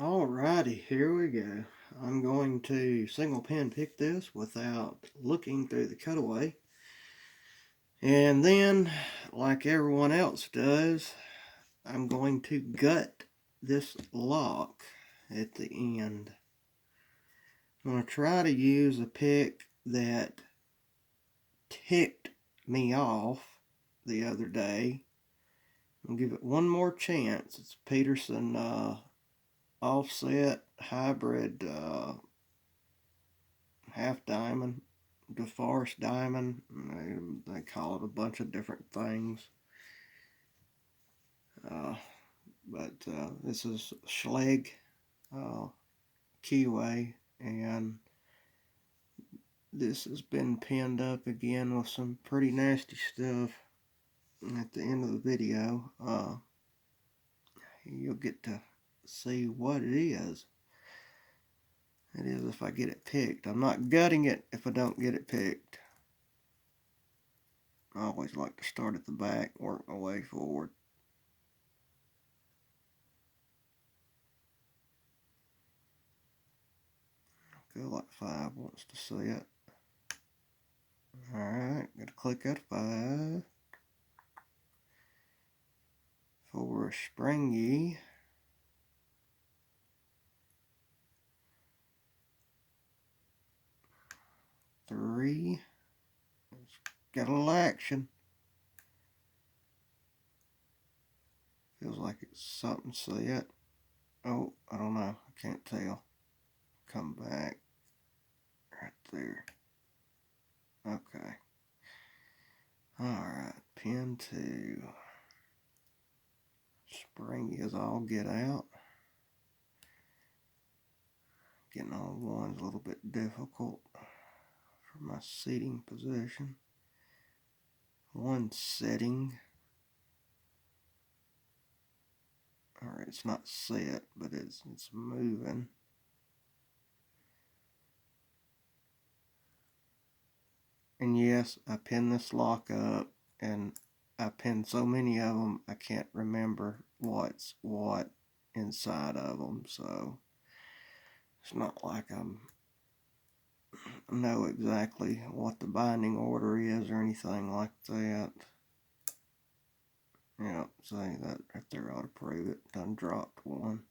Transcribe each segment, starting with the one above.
Alrighty, here we go. I'm going to single pin pick this without looking through the cutaway. And then, like everyone else does, I'm going to gut this lock at the end. I'm going to try to use a pick that ticked me off the other day. I'll give it one more chance. It's Peterson offset hybrid half diamond, DeForest diamond. They call it a bunch of different things. But this is Schleg keyway, and this has been pinned up again with some pretty nasty stuff. At the end of the video, you'll get to see what it is. It is if I get it picked. I'm not gutting it if I don't get it picked. I always like to start at the back, work my way forward. Feel like 5 wants to see it. Alright, gotta click out 5. For springy. Three. It's got a little action. Feels like it's something set. Oh, I don't know. I can't tell. Come back. Right there. Okay. Alright, pin 2. Springy as all get out. Getting all ones a little bit difficult for my seating position. One setting. Alright, it's not set, but it's moving. And yes, I pinned this lock up, and I pinned so many of them, I can't remember what's what inside of them. So it's not like I know exactly what the binding order is or anything like that. Yeah, say that right there ought to prove it. Done dropped one.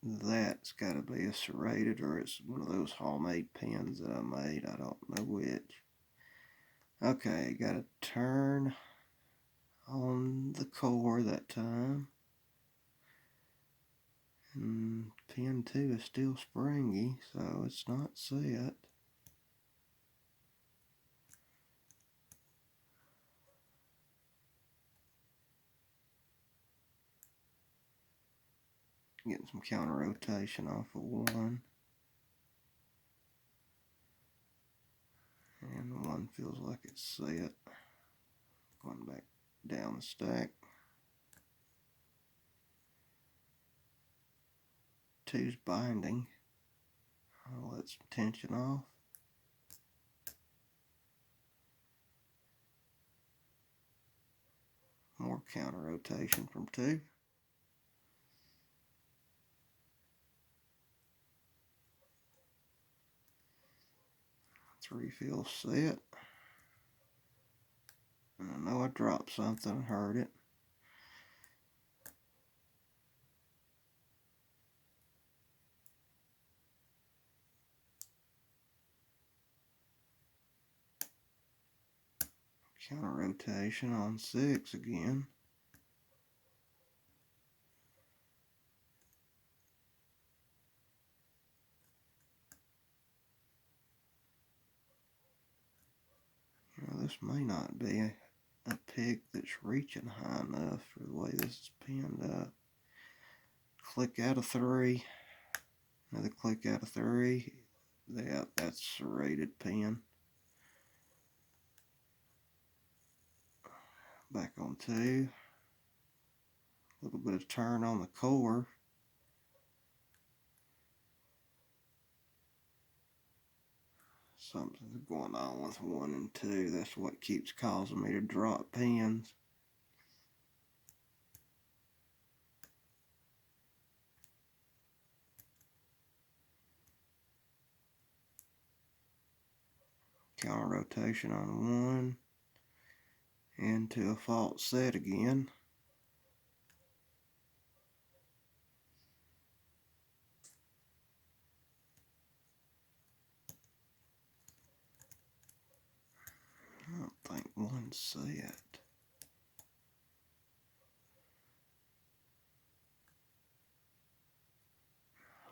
That's got to be a serrated, or it's one of those homemade pins that I made. I don't know which. Okay, got to turn on the core that time. And pin 2 is still springy, so it's not set. Getting some counter rotation off of 1. And 1 feels like it's set. Going back down the stack. 2's binding. I'll let some tension off. More counter rotation from 2. 3 feels set. And I know I dropped something and heard it. Counter rotation on 6 again. This may not be a pick that's reaching high enough for the way this is pinned up. Click out of 3. Another click out of 3. Yeah, that's serrated pin. Back on 2. A little bit of turn on the core. Something's going on with 1 and 2. That's what keeps causing me to drop pins. Counter rotation on 1. Into a false set again. I don't think 1 set.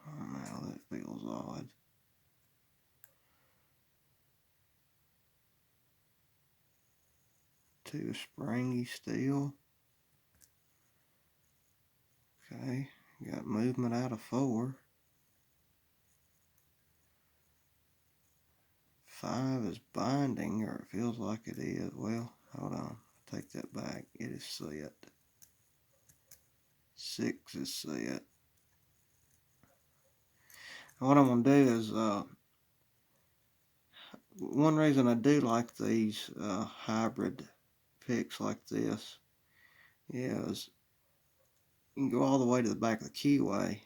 Oh, now that feels odd. 2 springy steel. Okay, got movement out of 4. 5 is binding, or it feels like it is. Well, hold on, take that back. It is set. 6 is set. What I'm going to do is, one reason I do like these hybrid picks like this is you can go all the way to the back of the keyway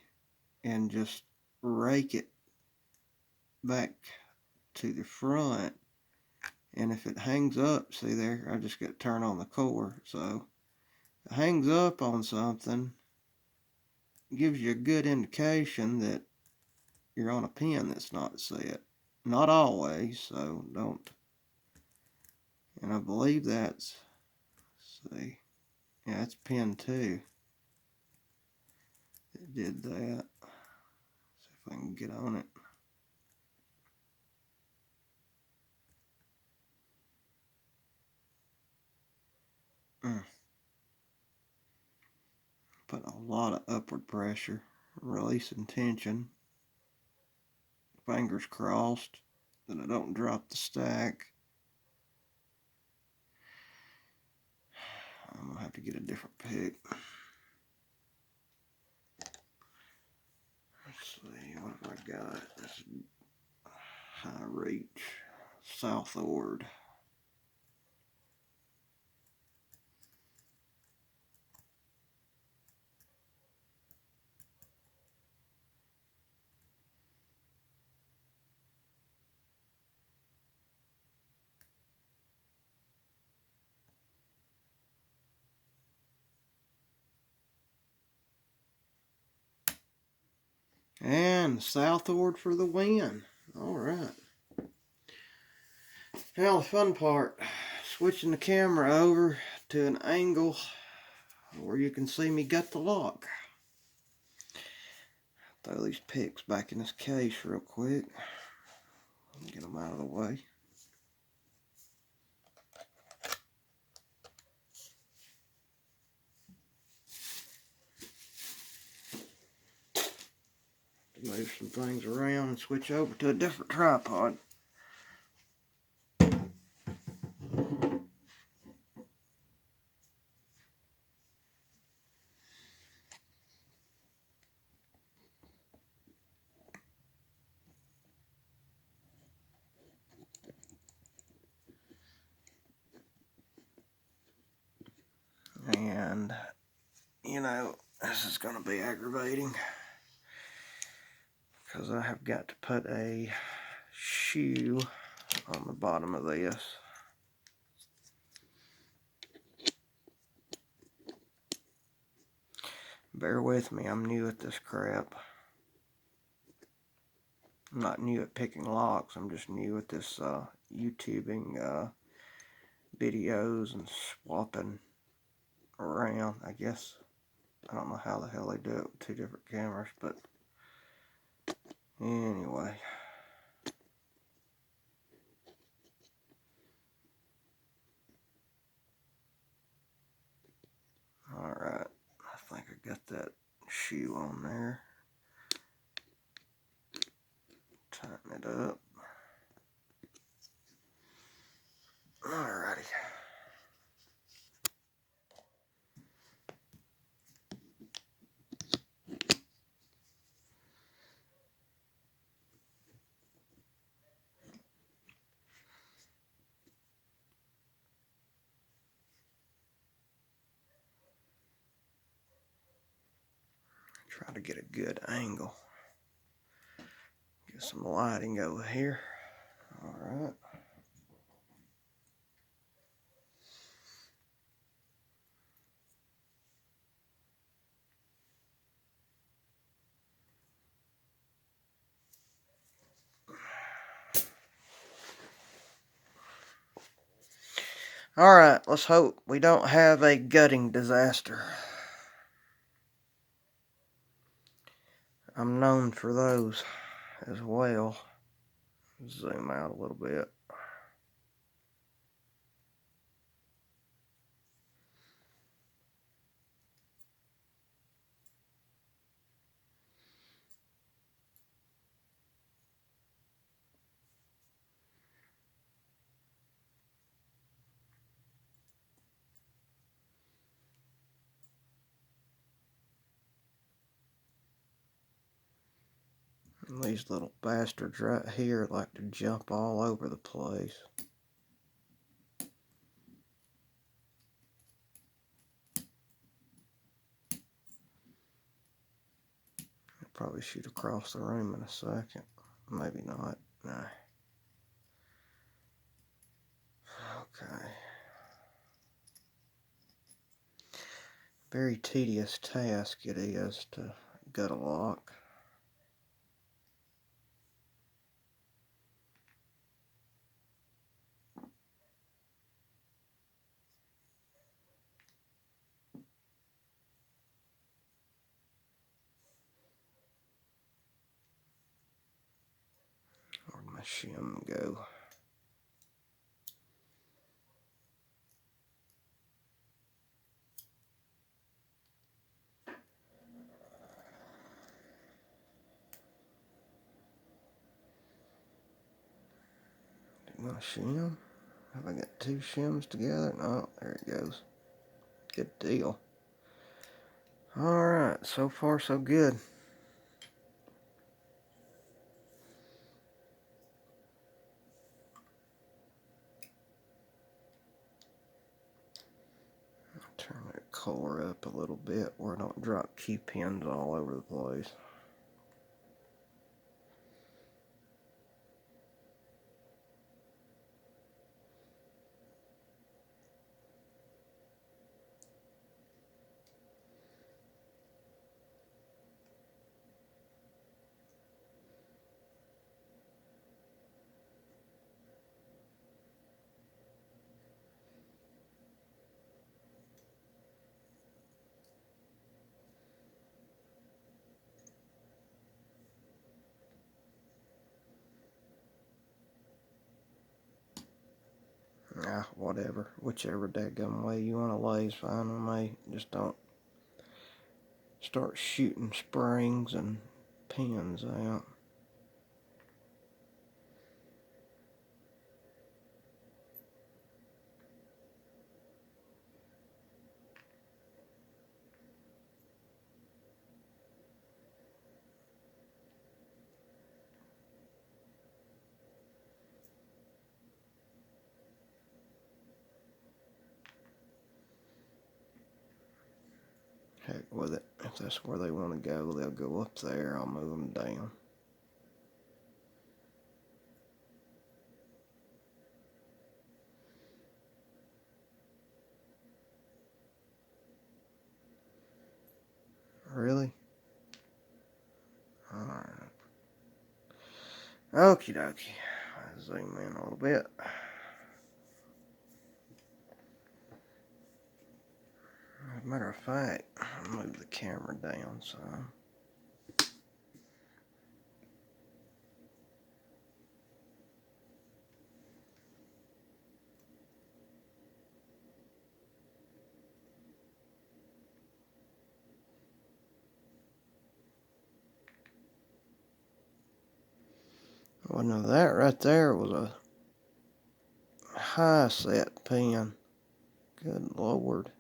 and just rake it back to the front, and if it hangs up, see there, I just got to turn on the core, so if it hangs up on something, it gives you a good indication that you're on a pin that's not set. Not always, so don't. And I believe that's, let's see, yeah, that's pin 2. It did that. See if I can get on it. Put a lot of upward pressure, releasing tension. Fingers crossed that I don't drop the stack. I'm gonna have to get a different pick. Let's see, what have I got? This high reach, southward. And southward for the win. All right. Now the fun part, switching the camera over to an angle where you can see me gut the lock. Throw these picks back in this case real quick. Get them out of the way. Move some things around and switch over to a different tripod. And, you know, this is going to be aggravating because I have got to put a shoe on the bottom of this. Bear with me, I'm new at this crap. I'm not new at picking locks, I'm just new at this YouTubing videos and swapping around, I guess. I don't know how the hell they do it with 2 different cameras, but anyway. Alright, I think I got that shoe on there. Tighten it up. Alrighty. Try to get a good angle. Get some lighting over here. Alright. Alright, let's hope we don't have a gutting disaster. I'm known for those as well. Zoom out a little bit. These little bastards right here like to jump all over the place. I'll probably shoot across the room in a second. Maybe not. No. Okay. Very tedious task it is to gut a lock. Where'd my shim go? My shim? Have I got two shims together? No, there it goes. Good deal. Alright, so far so good. Turn that color up a little bit where I don't drop key pins all over the place. Ah, whatever. Whichever dadgum way you want to lay is fine with me. Just don't start shooting springs and pins out. Heck with it. If that's where they want to go, they'll go up there. I'll move them down. Really? Alright. Okie dokie. Zoom in a little bit. As a matter of fact, I'll move the camera down some. Well, now that right there was a high set pin. Good Lord.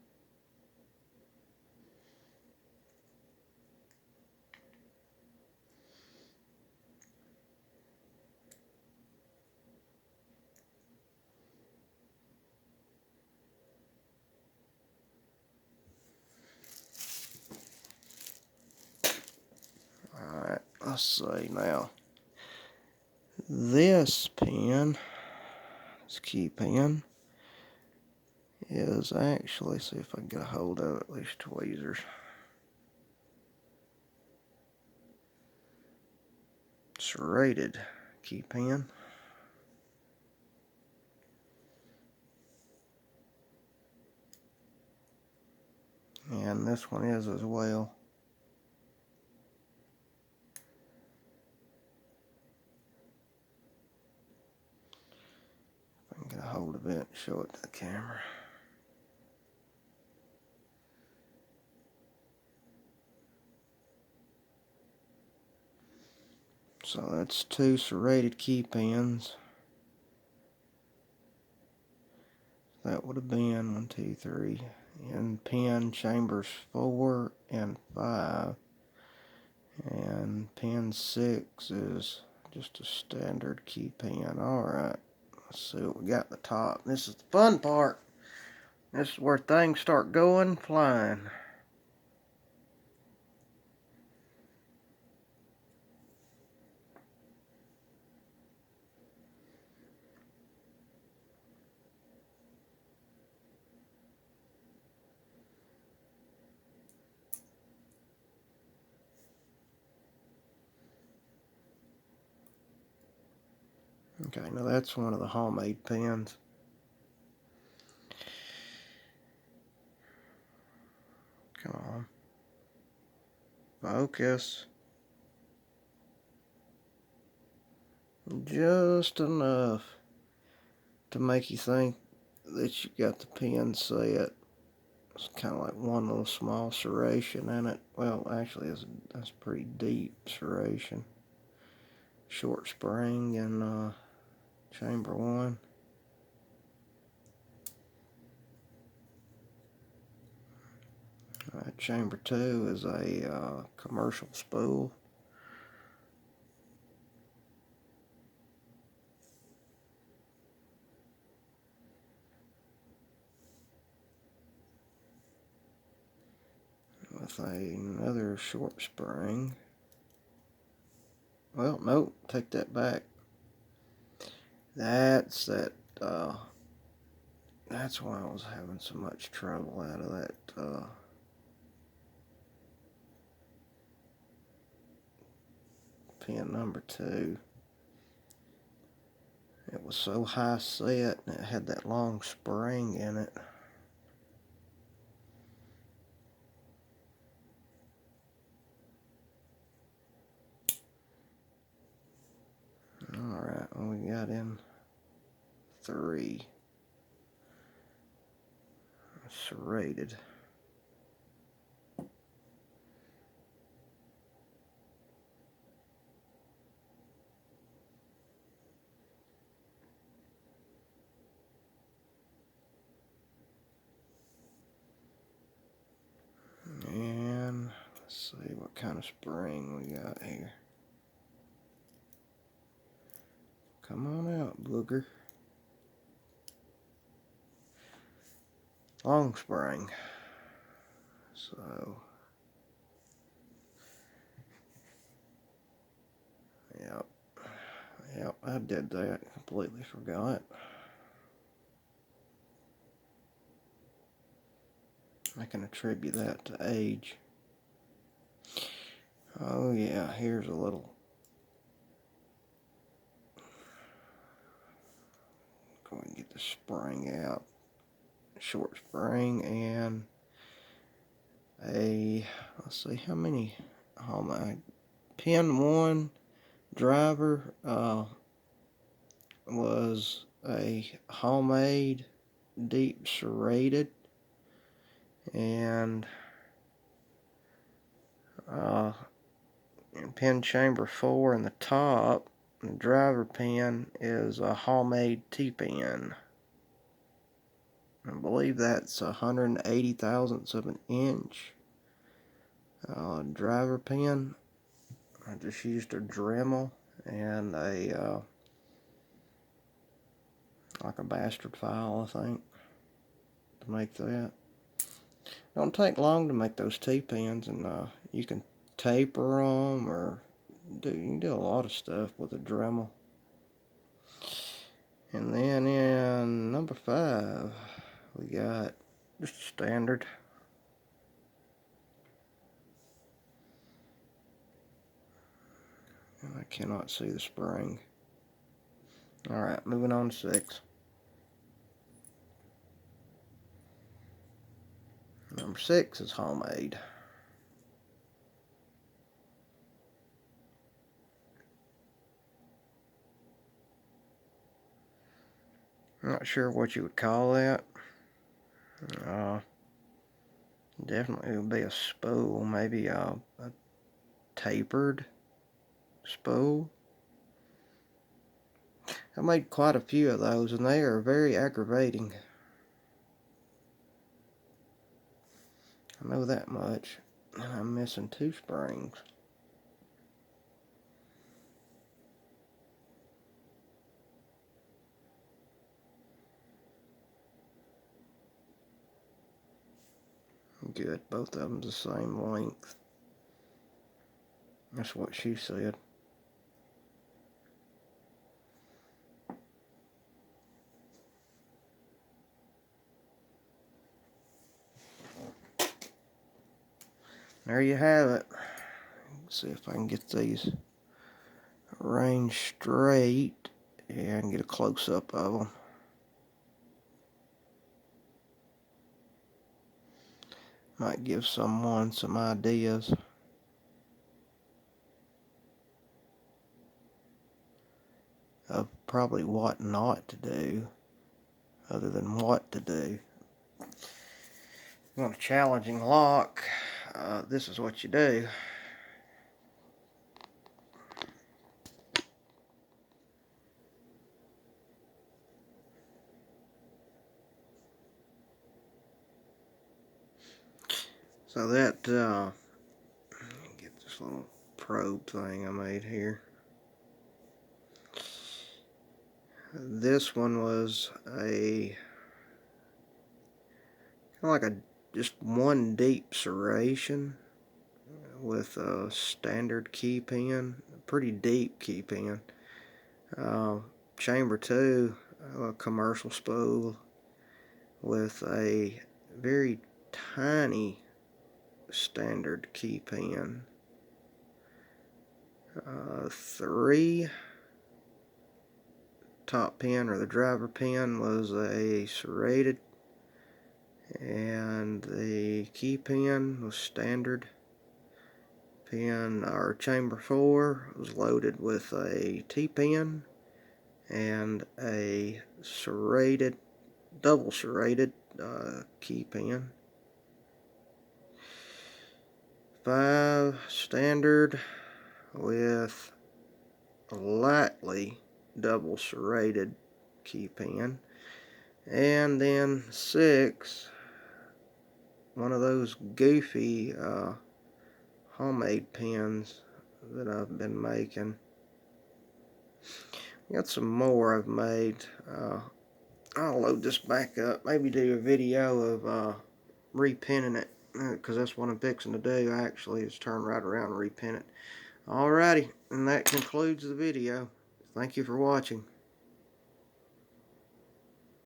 Alright, let's see now. This pin, this key pin, is actually, see if I can get a hold of it, these tweezers. Serrated key pin. And this one is as well. If I can get a hold of it and show it to the camera. So that's two serrated key pins. That would have been 1, 2, 3. In pin chambers 4 and 5. And pin 6 is just a standard key pin. Alright, let's see what we got at the top. This is the fun part. This is where things start going flying. Okay, now that's one of the homemade pins. Come on. Focus. Just enough to make you think that you got the pin set. It's kind of like one little small serration in it. Well, actually, that's pretty deep serration. Short spring in chamber 1. Chamber 2 is a commercial spool. With another short spring. Well, nope, take that back. That's why I was having so much trouble out of that pin number 2. It was so high set and it had that long spring in it. Alright, well, we got in 3. Serrated. And let's see what kind of spring we got here. Come on out, booger. Long spring. So, yep, I did that. Completely forgot. I can attribute that to age. Oh yeah, here's a little. Go and get the spring out. Short spring and let's see how many homemade. Pin 1 driver was a homemade deep serrated, and in pin chamber 4 in the top The driver pin is a homemade T-pin. I believe that's 180 thousandths of an inch. Driver pin. I just used a Dremel and a like a bastard file, I think, to make that. Don't take long to make those T-pins, and you can taper them, or you can do a lot of stuff with a Dremel. And then in number 5, we got just standard. I cannot see the spring. Alright, moving on to 6. Number 6 is homemade. I'm not sure what you would call that. Definitely would be a spool, maybe a tapered spool. I made quite a few of those, and they are very aggravating. I know that much. And I'm missing 2 springs. Good, both of them the same length. That's what she said. There you have it. Let's see if I can get these arranged straight and get a close-up of them. Might give someone some ideas of probably what not to do, other than what to do. You want a challenging lock, this is what you do. So that, get this little probe thing I made here. This one was a kind of like just one deep serration with a standard key pin, a pretty deep key pin. Chamber 2, a commercial spool with a very tiny standard key pin. 3, top pin, or the driver pin, was a serrated, and the key pin was standard. Pin, or chamber 4, was loaded with a T-pin and a serrated, double serrated key pin. 5, standard with a lightly double serrated key pin. And then 6, one of those goofy homemade pins that I've been making. Got some more I've made. I'll load this back up, maybe do a video of repinning it, because that's what I'm fixing to do actually, is turn right around and repin it. Alrighty, and that concludes the video. Thank you for watching.